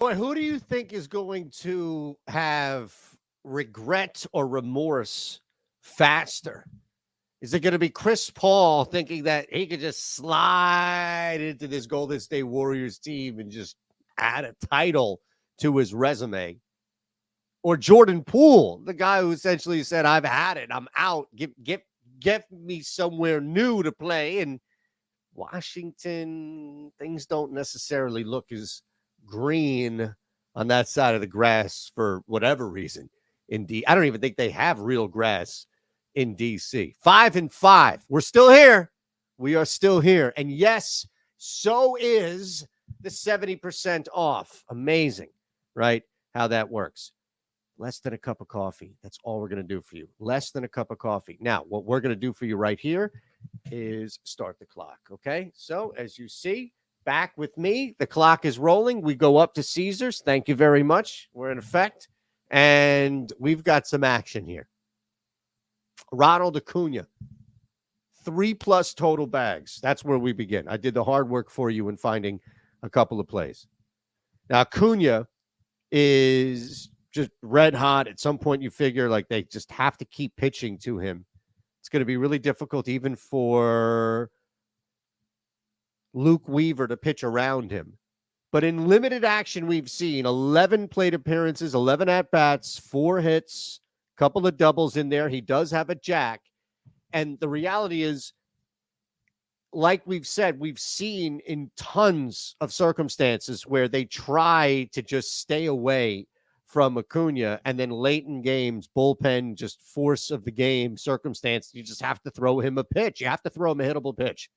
Boy, who do you think is going to have regret or remorse faster? Is it going to be Chris Paul thinking that he could just slide into this Golden State Warriors team and just add a title to his resume? Or Jordan Poole, the guy who essentially said, I've had it, I'm out, get me somewhere new to play. And Washington, things don't necessarily look as green on that side of the grass for whatever reason. Indeed, I don't even think they have real grass in DC. 5-5. We're still here. We are still here. And yes, so is the 70% off. Amazing, right? How that works. Less than a cup of coffee. That's all we're going to do for you. Less than a cup of coffee. Now, what we're going to do for you right here is start the clock. Okay. So as you see, back with me, the clock is rolling. We go up to Caesars. Thank you very much. We're in effect. And we've got some action here. Ronald Acuna, 3+ total bags. That's where we begin. I did the hard work for you in finding a couple of plays. Now, Acuna is just red hot. At some point, you figure like they just have to keep pitching to him. It's going to be really difficult even for Luke Weaver to pitch around him. But in limited action, we've seen 11 plate appearances, 11 at-bats, 4 hits, a couple of doubles in there. He does have a jack. And the reality is, like we've said, we've seen in tons of circumstances where they try to just stay away from Acuna, and then late in games, bullpen, just force of the game, circumstance, you just have to throw him a pitch. You have to throw him a hittable pitch.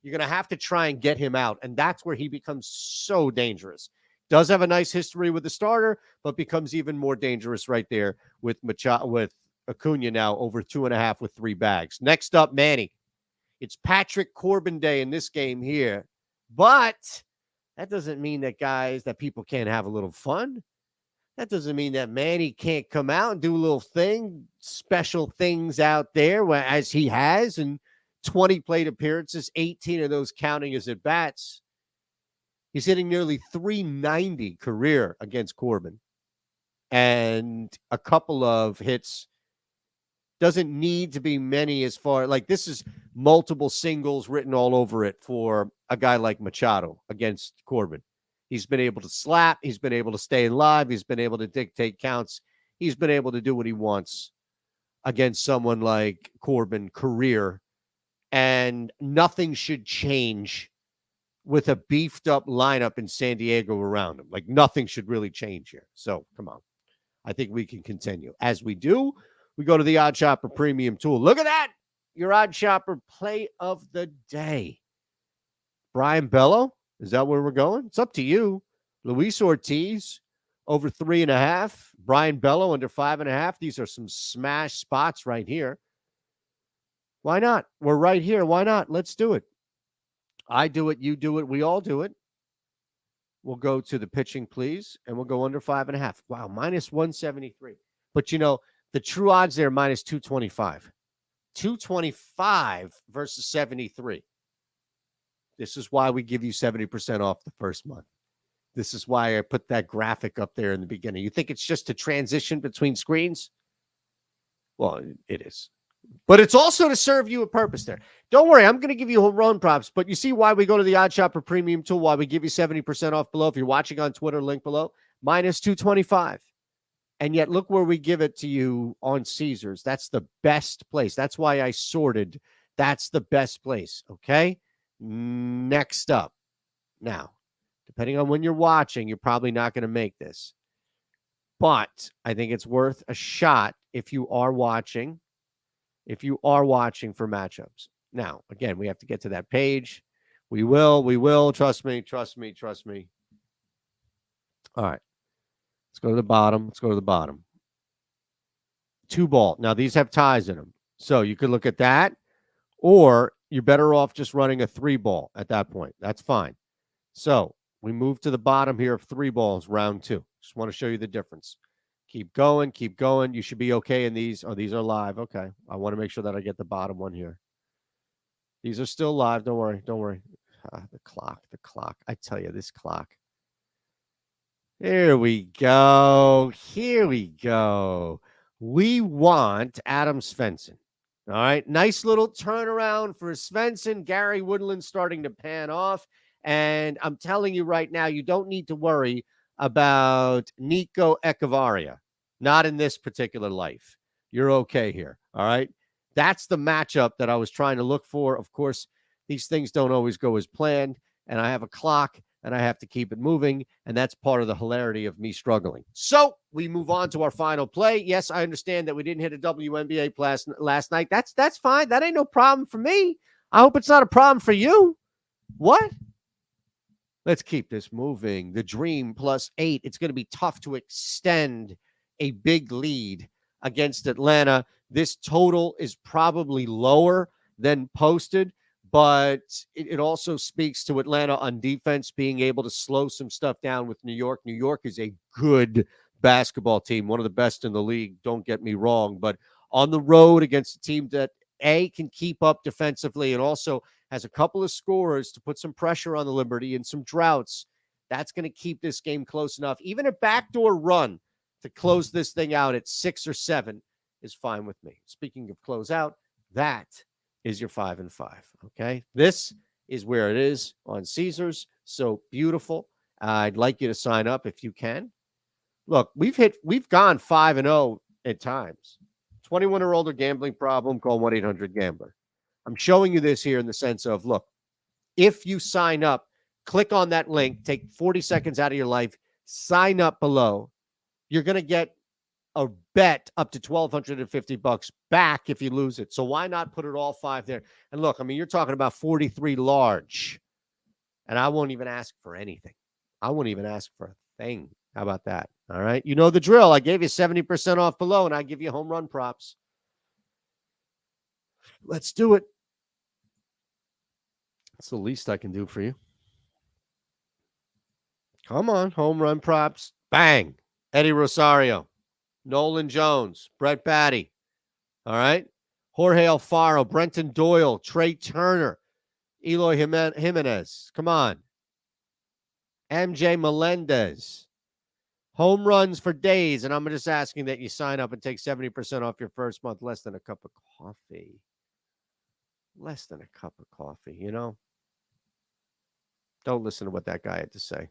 You're going to have to try and get him out, and that's where he becomes so dangerous. Does have a nice history with the starter, but becomes even more dangerous right there with Acuna now over 2.5 with 3 bags. Next up, Manny. It's Patrick Corbin Day in this game here, but that doesn't mean that people can't have a little fun. That doesn't mean that Manny can't come out and do a little special things out there as he has, and 20 plate appearances, 18 of those counting as at bats. He's hitting nearly 390 career against Corbin, and a couple of hits. Doesn't need to be many as far like this is multiple singles written all over it for a guy like Machado against Corbin. He's been able to slap. He's been able to stay alive. He's been able to dictate counts. He's been able to do what he wants against someone like Corbin career. And nothing should change with a beefed up lineup in San Diego around him. Like nothing should really change here. So come on. I think we can continue. As we do, we go to the OddsShopper Premium Tool. Look at that. Your OddsShopper play of the day. Brian Bello. Is that where we're going? It's up to you. Luis Ortiz over 3.5. Brian Bello under 5.5. These are some smash spots right here. Why not? We're right here. Why not? Let's do it. I do it. You do it. We all do it. We'll go to the pitching, please, and we'll go under 5.5. Wow, minus 173. But, the true odds there, minus 225. 225 versus 73. This is why we give you 70% off the first month. This is why I put that graphic up there in the beginning. You think it's just a transition between screens? Well, it is. But it's also to serve you a purpose there. Don't worry, I'm going to give you home run props, but you see why we go to the OddsShopper Premium Tool, why we give you 70% off below. If you're watching on Twitter, link below, minus 225. And yet look where we give it to you on Caesars. That's the best place. That's why I sorted. That's the best place, okay? Next up. Now, depending on when you're watching, you're probably not going to make this. But I think it's worth a shot if you are watching for matchups. Now, again, we have to get to that page. We will. Trust me. All right. Let's go to the bottom. 2 ball. Now, these have ties in them. So you could look at that, or you're better off just running a 3 ball at that point. That's fine. So we move to the bottom here of 3 balls, round 2. Just want to show you the difference. Keep going. You should be okay in these. Oh, these are live. Okay. I want to make sure that I get the bottom one here. These are still live. Don't worry. The clock. I tell you, this clock. Here we go. Here we go. We want Adam Svensson. All right. Nice little turnaround for Svensson. Gary Woodland starting to pan off. And I'm telling you right now, you don't need to worry about Nico Echevarria. Not in this particular life. You're okay here. All right. That's the matchup that I was trying to look for. Of course, these things don't always go as planned. And I have a clock and I have to keep it moving. And that's part of the hilarity of me struggling. So we move on to our final play. Yes, I understand that we didn't hit a WNBA last night. That's fine. That ain't no problem for me. I hope it's not a problem for you. What? Let's keep this moving. The Dream +8. It's going to be tough to extend a big lead against Atlanta. This total is probably lower than posted, but it also speaks to Atlanta on defense being able to slow some stuff down with New York. New York is a good basketball team, one of the best in the league. Don't get me wrong, but on the road against a team that can keep up defensively and also has a couple of scorers to put some pressure on the Liberty and some droughts. That's going to keep this game close enough. Even a backdoor run to close this thing out at 6 or 7 is fine with me. Speaking of close out, that is your 5 and 5. Okay. This is where it is on Caesars. So beautiful. I'd like you to sign up if you can. Look, we've gone 5 and 0 at times. 21 or older gambling problem, call 1-800-GAMBLER. I'm showing you this here in the sense of, look, if you sign up, click on that link, take 40 seconds out of your life, sign up below. You're going to get a bet up to $1,250 back if you lose it. So why not put it all 5 there? And look, I mean, you're talking about 43 large, and I won't even ask for anything. I won't even ask for a thing. How about that? All right. You know the drill. I gave you 70% off below, and I give you home run props. Let's do it. That's the least I can do for you. Come on, home run props. Bang. Eddie Rosario, Nolan Jones, Brett Batty. All right. Jorge Alfaro, Brenton Doyle, Trey Turner, Eloy Jimenez. Come on. MJ Melendez. Home runs for days. And I'm just asking that you sign up and take 70% off your first month. Less than a cup of coffee. Less than a cup of coffee, you know? Don't listen to what that guy had to say.